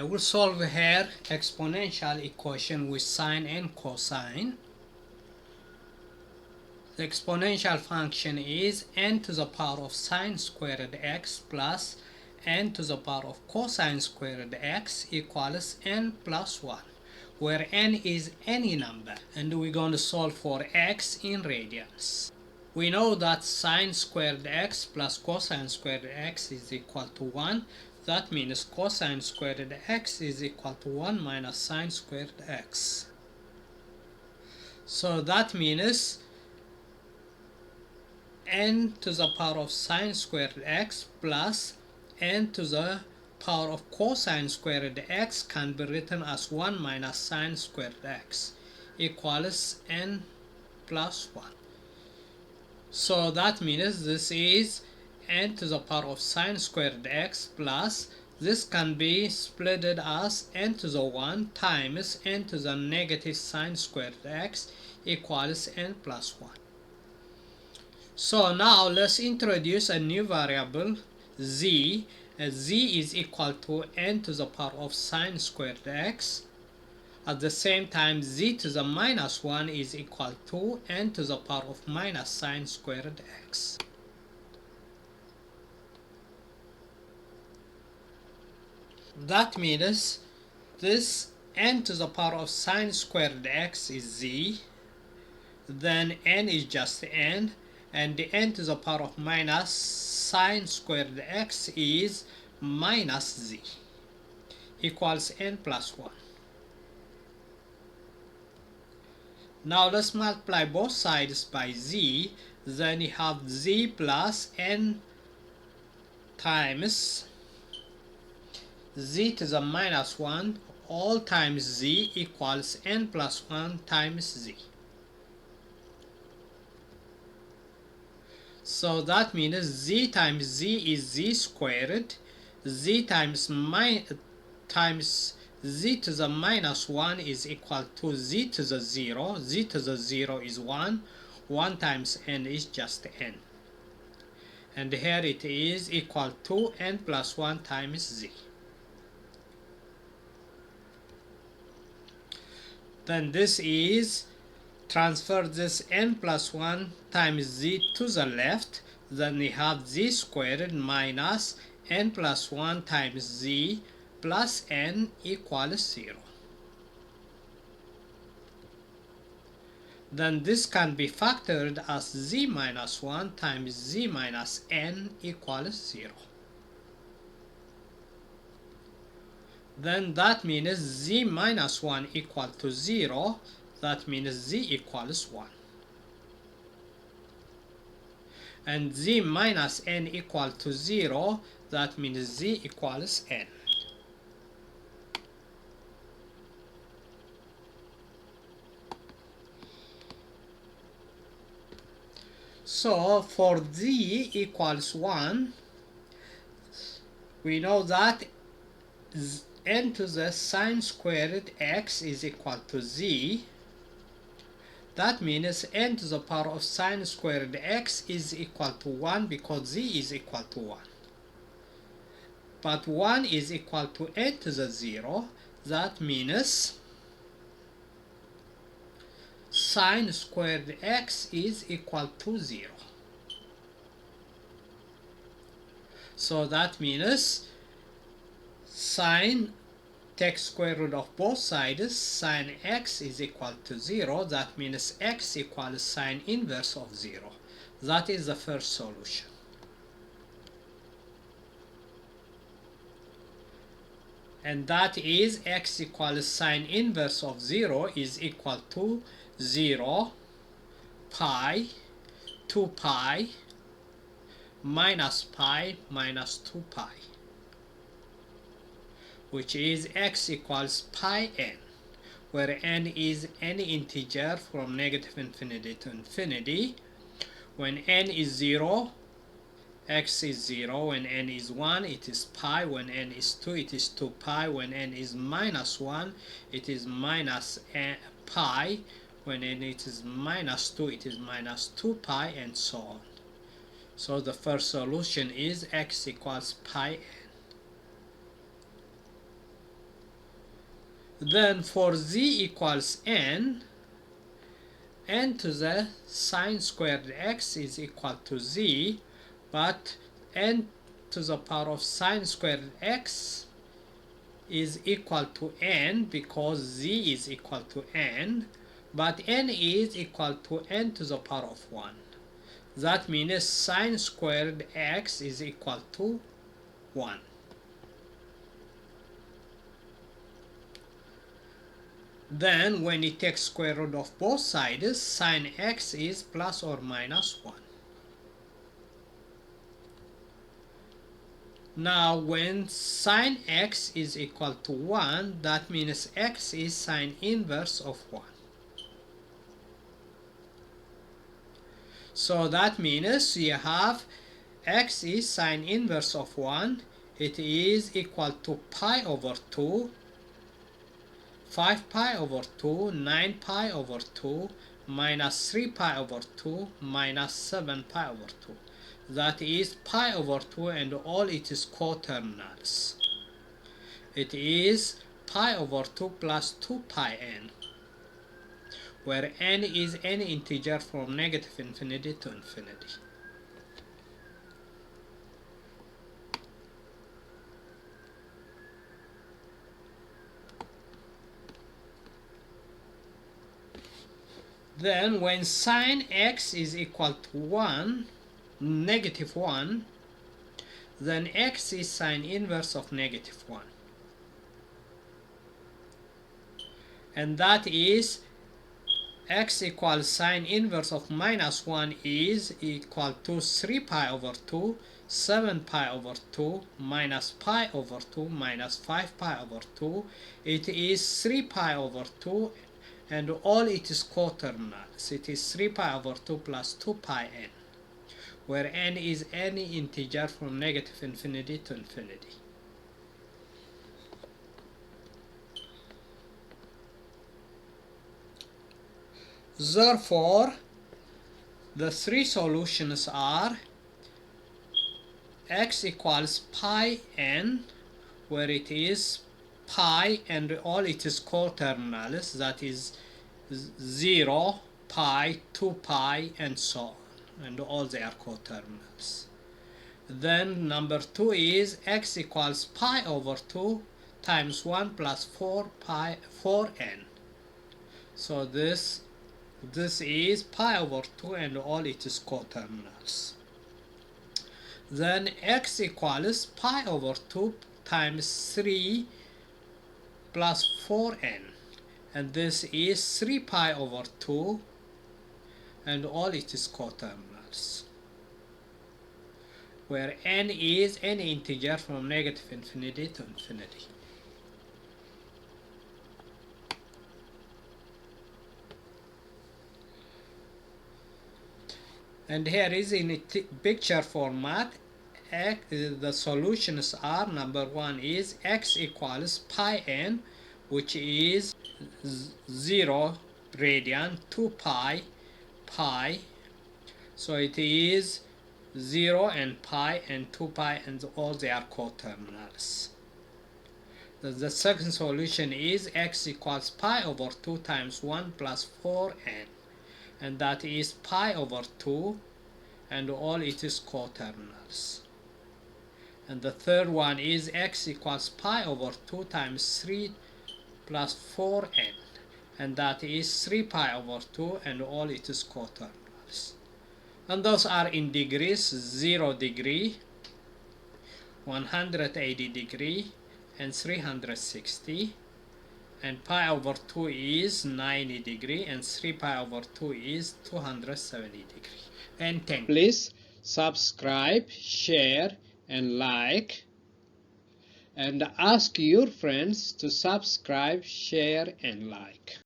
We'll solve here exponential equation with sine and cosine. The exponential function is n to the power of sine squared x plus n to the power of cosine squared x equals n plus 1, where n is any number, and we're going to solve for x in radians. We know that sine squared x plus cosine squared x is equal to 1. That means cosine squared x is equal to 1 minus sine squared x. So that means n to the power of sine squared x plus n to the power of cosine squared x can be written as 1 minus sine squared x equals n plus 1. So that means this is n to the power of sine squared x plus this can be split as n to the 1 times n to the negative sine squared x equals n plus 1. So now let's introduce a new variable z. Z is equal to n to the power of sine squared x. At the same time, z to the minus 1 is equal to n to the power of minus sine squared x. That means this n to the power of sine squared x is z, then n is just n, and the n to the power of minus sine squared x is minus z equals n plus 1. Now let's multiply both sides by z, then you have z plus n times z to the minus 1 all times z equals n plus 1 times z. So that means z times z is z squared, z times z to the minus 1 is equal to z to the 0. Z to the 0 is 1. 1 times n is just n. And here it is equal to n plus 1 times z. Then this is transfer this n plus 1 times z to the left. Then we have z squared minus n plus 1 times z plus n equals 0. Then this can be factored as z minus 1 times z minus n equals 0. Then that means z minus 1 equal to 0. That means z equals 1. And z minus n equal to 0. That means z equals n. So for z equals 1, we know that n to the sine squared x is equal to z. That means n to the power of sine squared x is equal to 1 because z is equal to 1. But 1 is equal to n to the 0. That means sine squared x is equal to 0. So that means sine, take square root of both sides, sine x is equal to 0. That means x equals sine inverse of 0. That is the first solution. And that is x equals sine inverse of 0 is equal to 0 pi 2 pi minus pi minus 2 pi, which is x equals pi n, where n is any integer from negative infinity to infinity. When n is 0, x is 0. When n is 1, it is pi. When n is 2, it is 2 pi. When n is minus 1, it is minus pi. When n is minus 2, it is minus 2 pi, and so on. So the first solution is x equals pi n. Then for z equals n to the sine squared x is equal to z, but n to the power of sine squared x is equal to n because z is equal to n, but n is equal to n to the power of 1. That means sine squared x is equal to 1. Then when you take square root of both sides, sine x is plus or minus 1. Now when sine x is equal to 1, that means x is sine inverse of 1. So that means you have x is sine inverse of 1. It is equal to pi over 2, 5 pi over 2, 9 pi over 2, minus 3 pi over 2, minus 7 pi over 2. That is pi over 2 and all it is coterminals. It is pi over 2 plus 2 pi n, where n is any integer from negative infinity to infinity. Then when sine x is equal to 1, negative 1, then x is sine inverse of negative 1. And that is x equals sine inverse of minus 1 is equal to 3 pi over 2, 7 pi over 2, minus pi over 2, minus 5 pi over 2. It is 3 pi over 2 and all it is coterminals. It is 3 pi over 2 plus 2 pi n, where n is any integer from negative infinity to infinity. Therefore, the three solutions are x equals pi n, where it is pi and all it is coterminals, that is 0, pi, 2 pi, and so on. And all they are coterminals. Then number 2 is x equals pi over 2 times 1 plus 4n. So this is pi over 2 and all it is coterminals. Then x equals pi over 2 times 3 plus 4n. And this is 3 pi over 2 and all it is coterminals, where n is any integer from negative infinity to infinity. And here is in a picture format. The solutions are, number 1 is x equals pi n, which is 0 radian, 2 pi, pi. So it is 0 and pi and 2 pi and all they are coterminals. The second solution is x equals pi over 2 times 1 plus 4n, and that is pi over 2 and all it is coterminals. And the third one is x equals pi over 2 times 3 plus 4n, and that is 3 pi over 2 and all it is coterminals. And those are in degrees: 0 degree, 180 degree, and 360. And pi over 2 is 90 degree, and 3 pi over 2 is 270 degree. And thank you. Please subscribe, share, and like, and ask your friends to subscribe, share, and like.